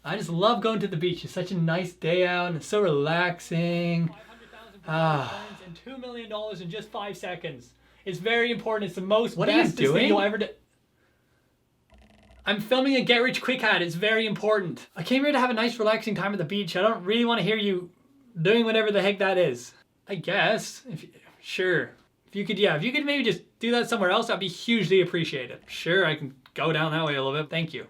I just love going to the beach. It's such a nice day out and it's so relaxing. 500,000 and $2 million in just 5 seconds. It's very important. It's the most bestest thing you'll ever do. I'm filming a get rich quick ad. It's very important. I came here to have a nice relaxing time at the beach. I don't really want to hear you doing whatever the heck that is. I guess. Sure. If you could maybe just do that somewhere else, that'd be hugely appreciated. Sure, I can go down that way a little bit. Thank you.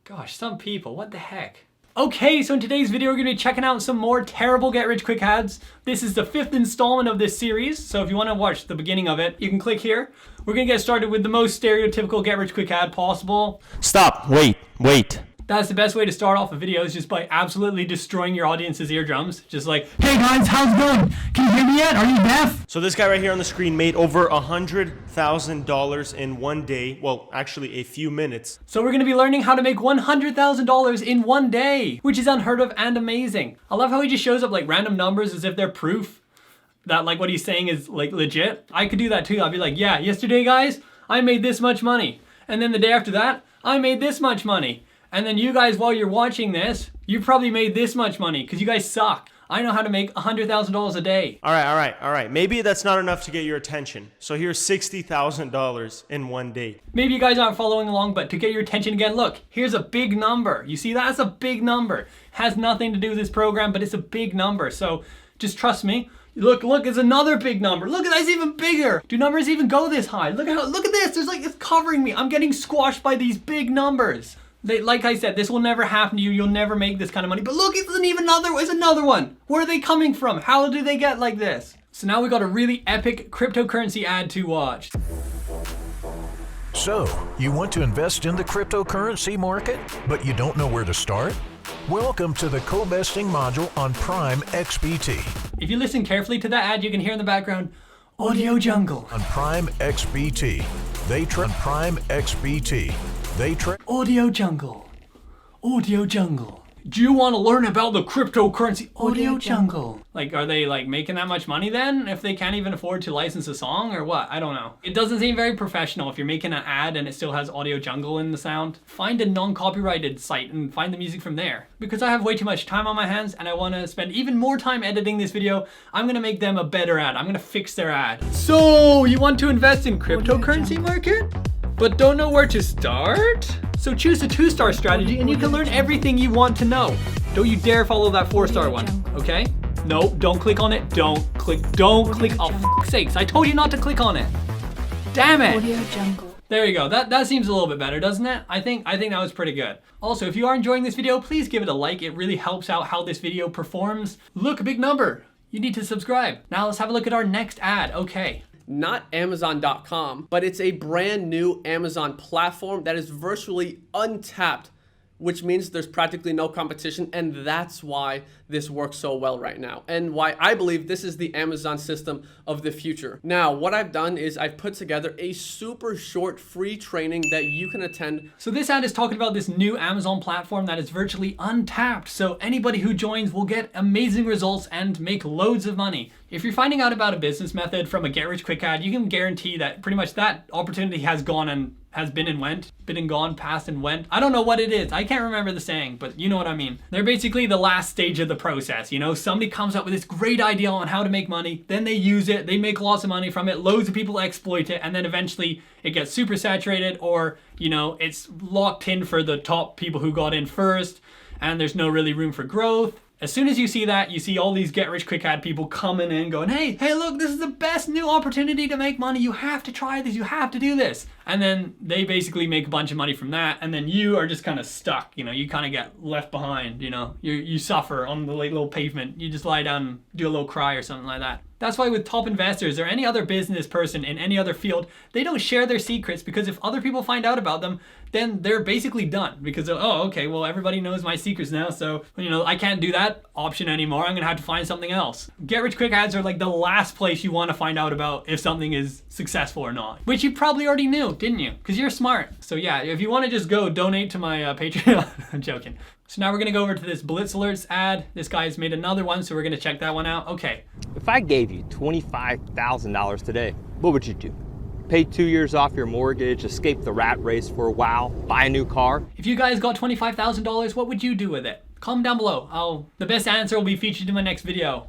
Gosh, some people, what the heck? Okay, so in today's video, we're gonna be checking out some more terrible get rich quick ads. This is the 5th installment of this series, so if you wanna watch the beginning of it, you can click here. We're gonna get started with the most stereotypical get rich quick ad possible. Stop, wait. That's the best way to start off a video, is just by absolutely destroying your audience's eardrums. Just like, hey guys, how's it going? Can you hear me yet? Are you deaf? So this guy right here on the screen made over $100,000 in one day. Well, actually a few minutes. So we're gonna be learning how to make $100,000 in one day, which is unheard of and amazing. I love how he just shows up like random numbers as if they're proof that like what he's saying is like legit. I could do that too. I'd be like, yeah, yesterday guys, I made this much money. And then the day after that, I made this much money. And then you guys, while you're watching this, you probably made this much money because you guys suck. I know how to make $100,000 a day. All right. Maybe that's not enough to get your attention. So here's $60,000 in one day. Maybe you guys aren't following along, but to get your attention again, look, here's a big number. You see that? That's a big number. Has nothing to do with this program, but it's a big number. So just trust me. Look, it's another big number. Look, that's even bigger. Do numbers even go this high? Look at this. There's like, it's covering me. I'm getting squashed by these big numbers. Like I said, this will never happen to you. You'll never make this kind of money. But look, it's another one. Where are they coming from? How do they get like this? So now we got a really epic cryptocurrency ad to watch. So, you want to invest in the cryptocurrency market, but you don't know where to start? Welcome to the co-investing module on Prime XBT. If you listen carefully to that ad, you can hear in the background, Audio Jungle. On Prime XBT, Audio Jungle. Do you want to learn about the cryptocurrency? Audio Jungle. Like, are they like making that much money then if they can't even afford to license a song or what? I don't know. It doesn't seem very professional if you're making an ad and it still has Audio Jungle in the sound. Find a non-copyrighted site and find the music from there. Because I have way too much time on my hands and I want to spend even more time editing this video, I'm going to make them a better ad. I'm going to fix their ad. So, you want to invest in cryptocurrency market? But don't know where to start? So choose a 2-star strategy and you can learn everything you want to know. Don't you dare follow that 4-star one, okay? No, don't click on it. Don't click. Oh, f***'s sakes. I told you not to click on it. Damn it. Audio Jungle. There you go. That seems a little bit better, doesn't it? I think that was pretty good. Also, if you are enjoying this video, please give it a like. It really helps out how this video performs. Look, a big number. You need to subscribe. Now let's have a look at our next ad. Okay. Not Amazon.com, but it's a brand new Amazon platform that is virtually untapped, which means there's practically no competition, and that's why this works so well right now, and why I believe this is the Amazon system of the future. Now, what I've done is I've put together a super short free training that you can attend. So this ad is talking about this new Amazon platform that is virtually untapped, so anybody who joins will get amazing results and make loads of money. If you're finding out about a business method from a get rich quick ad, you can guarantee that pretty much that opportunity has gone and has been and went, been and gone, passed and went. I don't know what it is. I can't remember the saying, but you know what I mean. They're basically the last stage of the process. You know, somebody comes up with this great idea on how to make money, then they use it, they make lots of money from it, loads of people exploit it, and then eventually it gets super saturated, or, you know, it's locked in for the top people who got in first, and there's no really room for growth. As soon as you see that, you see all these get rich quick ad people coming in going, hey, look, this is the best new opportunity to make money. You have to try this. You have to do this. And then they basically make a bunch of money from that. And then you are just kind of stuck. You know, you kind of get left behind, you know, you suffer on the little pavement. You just lie down and do a little cry or something like that. That's why with top investors or any other business person in any other field, they don't share their secrets, because if other people find out about them, then they're basically done, because oh, okay, well, everybody knows my secrets now, so, you know, I can't do that option anymore. I'm gonna have to find something else. Get rich quick ads are like the last place you want to find out about if something is successful or not, which you probably already knew, didn't you? Because you're smart. So yeah, if you want to just go donate to my Patreon, I'm joking. So now we're gonna go over to this Blitz Alerts ad. This guy's made another one, so we're gonna check that one out. Okay. If I gave you $25,000 today, what would you do? pay 2 years off your mortgage, escape the rat race for a while, buy a new car. If you guys got $25,000, what would you do with it? Comment down below. The best answer will be featured in my next video.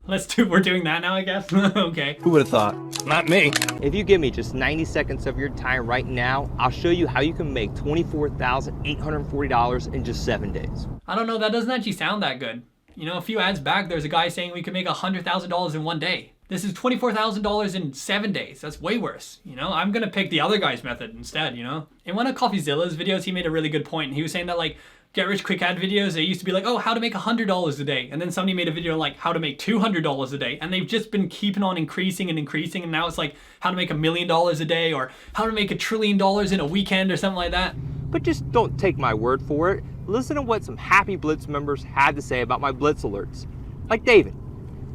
We're doing that now, I guess. Okay. Who would have thought? Not me. If you give me just 90 seconds of your time right now, I'll show you how you can make $24,840 in just 7 days. I don't know, that doesn't actually sound that good. You know, a few ads back, there's a guy saying we could make $100,000 in 1 day. This is $24,000 in 7 days. That's way worse. You know, I'm gonna pick the other guy's method instead, you know? In one of CoffeeZilla's videos, he made a really good point. He was saying that like, get rich quick ad videos, they used to be like, oh, how to make $100 a day. And then somebody made a video like how to make $200 a day. And they've just been keeping on increasing and increasing. And now it's like how to make $1 million a day or how to make $1 trillion in a weekend or something like that. But just don't take my word for it. Listen to what some happy Blitz members had to say about my Blitz alerts. Like David.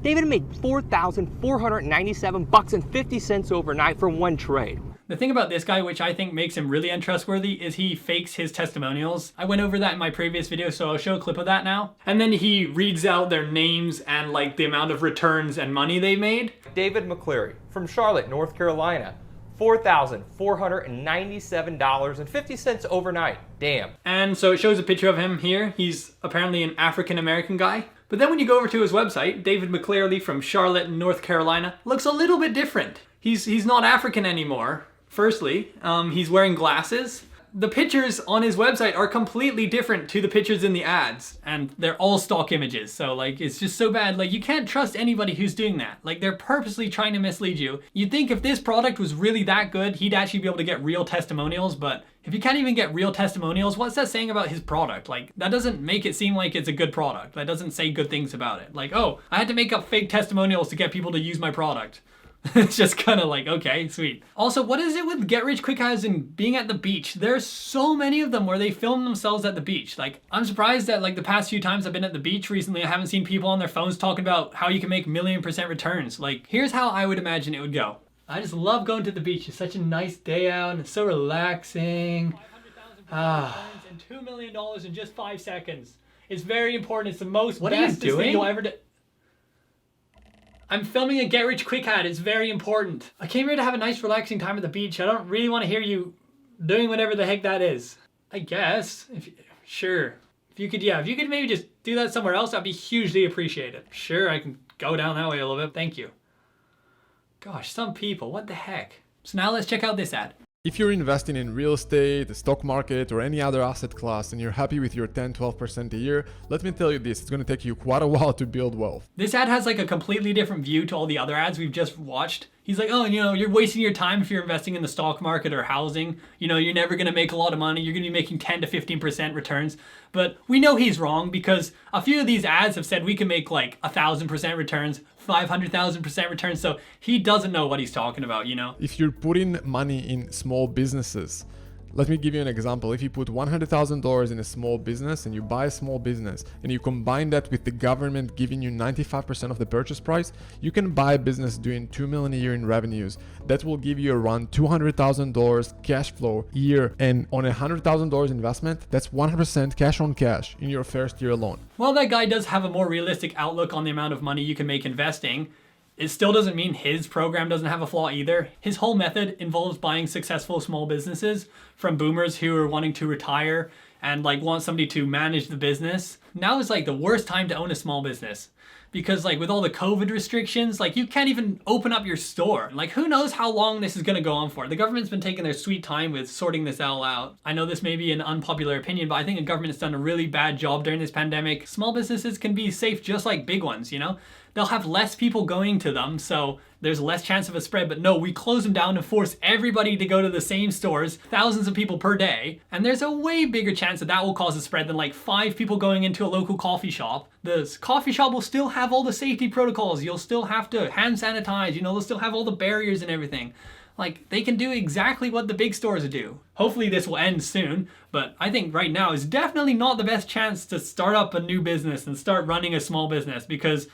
David made $4,497.50 overnight from one trade. The thing about this guy, which I think makes him really untrustworthy, is he fakes his testimonials. I went over that in my previous video, so I'll show a clip of that now. And then he reads out their names and like the amount of returns and money they made. David McCleary from Charlotte, North Carolina. $4,497.50 overnight. Damn. And so it shows a picture of him here. He's apparently an African-American guy. But then when you go over to his website, David McCleary from Charlotte, North Carolina, looks a little bit different. He's not African anymore. Firstly, he's wearing glasses. The pictures on his website are completely different to the pictures in the ads, and they're all stock images. So like, it's just so bad. Like, you can't trust anybody who's doing that. Like, they're purposely trying to mislead you. You'd think if this product was really that good, he'd actually be able to get real testimonials, but if you can't even get real testimonials, what's that saying about his product? Like, that doesn't make it seem like it's a good product. That doesn't say good things about it. Like, oh, I had to make up fake testimonials to get people to use my product. It's just kind of like, okay, sweet. Also, what is it with get rich quick ads and being at the beach? There's so many of them where they film themselves at the beach. Like, I'm surprised that like the past few times I've been at the beach recently, I haven't seen people on their phones talking about how you can make 1,000,000% returns. Like, here's how I would imagine it would go. I just love going to the beach. It's such a nice day out and it's so relaxing. And $2 million in just 5 seconds. It's very important. It's the most best thing you'll ever do. I'm filming a get rich quick ad. It's very important. I came here to have a nice relaxing time at the beach. I don't really want to hear you doing whatever the heck that is. I guess. Sure. If you could maybe just do that somewhere else, that'd be hugely appreciated. Sure, I can go down that way a little bit. Thank you. Gosh, some people, what the heck? So now let's check out this ad. If you're investing in real estate, the stock market, or any other asset class and you're happy with your 10-12% a year, let me tell you this, it's going to take you quite a while to build wealth. This ad has like a completely different view to all the other ads we've just watched. He's like, oh, you know, you're wasting your time if you're investing in the stock market or housing. You know, you're never going to make a lot of money. You're going to be making 10 to 15% returns. But we know he's wrong because a few of these ads have said we can make like 1,000% returns, 500,000% returns. So he doesn't know what he's talking about, you know? If you're putting money in small businesses, let me give you an example. If you put $100,000 in a small business and you buy a small business and you combine that with the government giving you 95% of the purchase price, you can buy a business doing $2 million a year in revenues. That will give you around $200,000 cash flow a year. And on a $100,000 investment, that's 100% cash on cash in your first year alone. Well, that guy does have a more realistic outlook on the amount of money you can make investing. It still doesn't mean his program doesn't have a flaw either. His whole method involves buying successful small businesses from boomers who are wanting to retire and like want somebody to manage the business. Now is like the worst time to own a small business because like with all the COVID restrictions, like you can't even open up your store. Like who knows how long this is gonna go on for. The government's been taking their sweet time with sorting this all out. I know this may be an unpopular opinion, but I think the government has done a really bad job during this pandemic. Small businesses can be safe just like big ones, you know? They'll have less people going to them, so there's less chance of a spread. But no, we close them down and force everybody to go to the same stores, thousands of people per day. And there's a way bigger chance that that will cause a spread than like 5 people going into a local coffee shop. The coffee shop will still have all the safety protocols. You'll still have to hand sanitize, you know, they'll still have all the barriers and everything. Like, they can do exactly what the big stores do. Hopefully this will end soon, but I think right now is definitely not the best chance to start up a new business and start running a small business because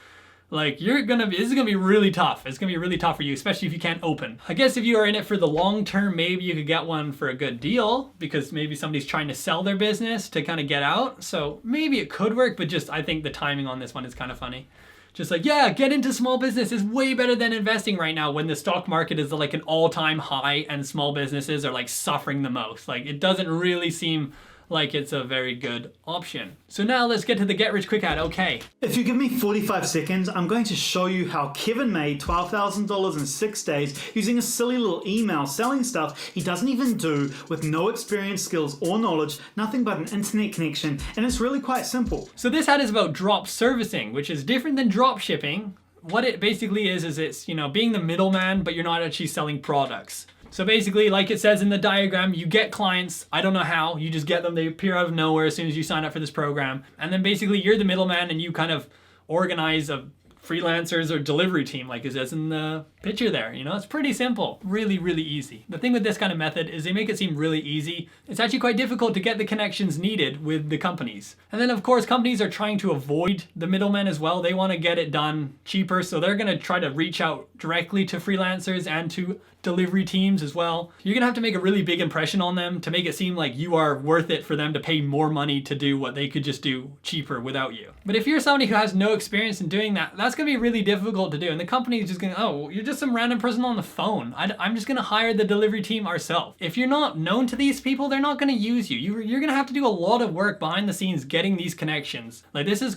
like this is gonna be really tough. It's gonna be really tough for you, especially if you can't open. I guess if you are in it for the long term, maybe you could get one for a good deal because maybe somebody's trying to sell their business to kind of get out. So maybe it could work, but just I think the timing on this one is kind of funny. just like, yeah, get into small business is way better than investing right now when the stock market is like an all-time high and small businesses are like suffering the most. Like it doesn't really seem like it's a very good option. So now let's get to the get rich quick ad. Okay. If you give me 45 seconds, I'm going to show you how Kevin made $12,000 in 6 days using a silly little email selling stuff he doesn't even do, with no experience, skills, or knowledge, nothing but an internet connection, and it's really quite simple. So this ad is about drop servicing, which is different than drop shipping. What it basically is it's, being the middleman, but you're not actually selling products. So basically, like it says in the diagram, you get clients, I don't know how, you just get them, they appear out of nowhere as soon as you sign up for this program. And then basically you're the middleman and you kind of organize a freelancers or delivery team, like it says in the picture there. It's pretty simple, really, really easy. The thing with this kind of method is they make it seem really easy. It's actually quite difficult to get the connections needed with the companies. And then of course, companies are trying to avoid the middlemen as well. They want to get it done cheaper, so they're going to try to reach out directly to freelancers and to delivery teams as well. You're gonna have to make a really big impression on them to make it seem like you are worth it for them to pay more money to do what they could just do cheaper without you. But if you're somebody who has no experience in doing that, that's gonna be really difficult to do. And the company is just gonna, oh, you're just some random person on the phone. I'm just gonna hire the delivery team ourselves. If you're not known to these people, they're not gonna use you. You're gonna have to do a lot of work behind the scenes getting these connections. Like this is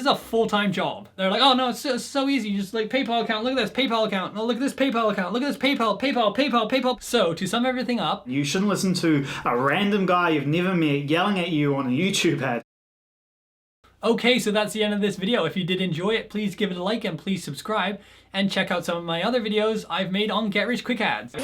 a full-time job. They're like, oh no, it's so easy. You just like PayPal account, look at this PayPal account. Oh, look at this PayPal account, look at this PayPal. So to sum everything up, You shouldn't listen to a random guy you've never met yelling at you on a YouTube ad. okay, so that's the end of this video. If you did enjoy it, please give it a like and please subscribe and check out some of my other videos I've made on Get Rich Quick Ads.